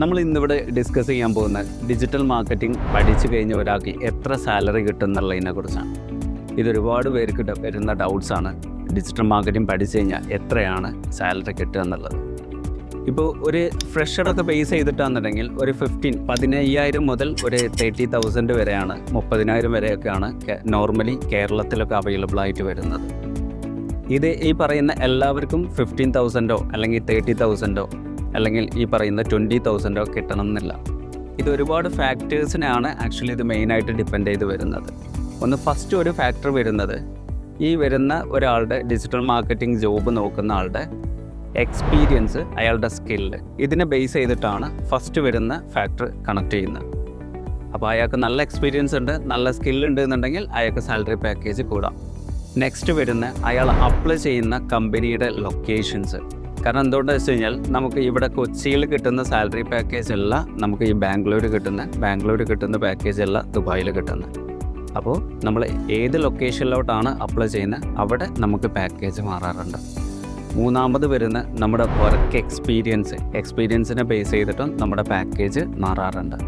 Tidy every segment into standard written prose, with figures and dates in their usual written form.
നമ്മൾ ഇന്നിവിടെ ഡിസ്കസ് ചെയ്യാൻ പോകുന്ന ഡിജിറ്റൽ മാർക്കറ്റിംഗ് പഠിച്ചു കഴിഞ്ഞ ഒരാൾക്ക് എത്ര സാലറി കിട്ടും എന്നുള്ളതിനെ കുറിച്ചാണ്. ഇതൊരുപാട് പേർക്ക് വരുന്ന ഡൗട്ട്സാണ്. ഡിജിറ്റൽ മാർക്കറ്റിംഗ് പഠിച്ചു കഴിഞ്ഞാൽ എത്രയാണ് സാലറി കിട്ടുക എന്നുള്ളത്. ഇപ്പോൾ ഒരു ഫ്രഷറൊക്കെ ബേസ് ചെയ്തിട്ടാണെന്നുണ്ടെങ്കിൽ ഒരു 15,000 മുതൽ ഒരു 30,000 വരെയാണ്, 30,000 വരെയൊക്കെയാണ് നോർമലി കേരളത്തിലൊക്കെ അവൈലബിൾ ആയിട്ട് വരുന്നത്. ഇത് ഈ പറയുന്ന എല്ലാവർക്കും 15,000 അല്ലെങ്കിൽ 30,000 അല്ലെങ്കിൽ ഈ പറയുന്ന 20,000 കിട്ടണം എന്നില്ല. ഇത് ഒരുപാട് ഫാക്ടേഴ്സിനാണ് ആക്ച്വലി ഇത് മെയിനായിട്ട് ഡിപ്പെൻഡ് ചെയ്ത് വരുന്നത്. ഫസ്റ്റ് ഒരു ഫാക്ടർ വരുന്നത് ഈ വരുന്ന ഒരാളുടെ ഡിജിറ്റൽ മാർക്കറ്റിംഗ് ജോബ് നോക്കുന്ന ആളുടെ എക്സ്പീരിയൻസ്, അയാളുടെ സ്കില്ല്, ഇതിനെ ബേസ് ചെയ്തിട്ടാണ് ഫസ്റ്റ് വരുന്ന ഫാക്ടർ കണക്ട് ചെയ്യുന്നത്. അപ്പോൾ അയാൾക്ക് നല്ല എക്സ്പീരിയൻസ് ഉണ്ട്, നല്ല സ്കില്ലുണ്ട് എന്നുണ്ടെങ്കിൽ അയാൾക്ക് സാലറി പാക്കേജ് കൂടാം. നെക്സ്റ്റ് വരുന്ന അയാൾ അപ്ലൈ ചെയ്യുന്ന കമ്പനിയുടെ ലൊക്കേഷൻസ്. കാരണം എന്തുകൊണ്ടെന്ന് വെച്ച് കഴിഞ്ഞാൽ നമുക്ക് ഇവിടെ കൊച്ചിയിൽ കിട്ടുന്ന സാലറി പാക്കേജ് അല്ല നമുക്ക് ഈ ബാംഗ്ലൂർ കിട്ടുന്ന പാക്കേജ് അല്ല ദുബായിൽ കിട്ടുന്നത്. അപ്പോൾ നമ്മൾ ഏത് ലൊക്കേഷനിലോട്ടാണ് അപ്ലൈ ചെയ്യുന്നത് അവിടെ നമുക്ക് പാക്കേജ് മാറാറുണ്ട്. മൂന്നാമത് വരുന്ന നമ്മുടെ വർക്ക് എക്സ്പീരിയൻസിനെ ബേസ് ചെയ്തിട്ടും നമ്മുടെ പാക്കേജ് മാറാറുണ്ട്.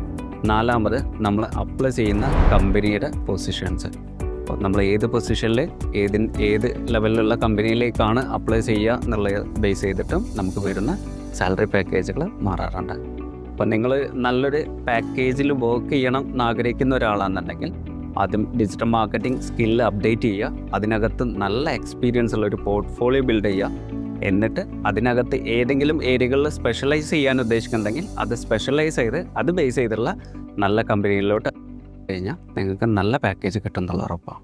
നാലാമത് നമ്മൾ അപ്ലൈ ചെയ്യുന്ന കമ്പനിയുടെ പൊസിഷൻസ്. അപ്പോൾ നമ്മൾ ഏത് പൊസിഷനിൽ ഏത് ലെവലിലുള്ള കമ്പനിയിലേക്കാണ് അപ്ലൈ ചെയ്യുക എന്നുള്ളത് ബേസ് ചെയ്തിട്ടും നമുക്ക് വരുന്ന സാലറി പാക്കേജുകൾ മാറാറുണ്ട്. അപ്പോൾ നിങ്ങൾ നല്ലൊരു പാക്കേജിൽ വർക്ക് ചെയ്യണം എന്നാഗ്രഹിക്കുന്ന ഒരാളാണെന്നുണ്ടെങ്കിൽ ആദ്യം ഡിജിറ്റൽ മാർക്കറ്റിംഗ് സ്കില്ല് അപ്ഡേറ്റ് ചെയ്യുക, അതിനകത്ത് നല്ല എക്സ്പീരിയൻസ് ഉള്ള ഒരു പോർട്ട്ഫോളിയോ ബിൽഡ് ചെയ്യുക. എന്നിട്ട് അതിനകത്ത് ഏതെങ്കിലും ഏരിയകളിൽ സ്പെഷ്യലൈസ് ചെയ്യാൻ ഉദ്ദേശിക്കുന്നുണ്ടെങ്കിൽ അത് സ്പെഷ്യലൈസ് ചെയ്ത് അത് ബേസ് ചെയ്തുള്ള നല്ല കമ്പനികളിലോട്ട് കഴിഞ്ഞാൽ നിങ്ങൾക്ക് നല്ല പാക്കേജ് കിട്ടുമെന്നുള്ള ഉറപ്പാണ്.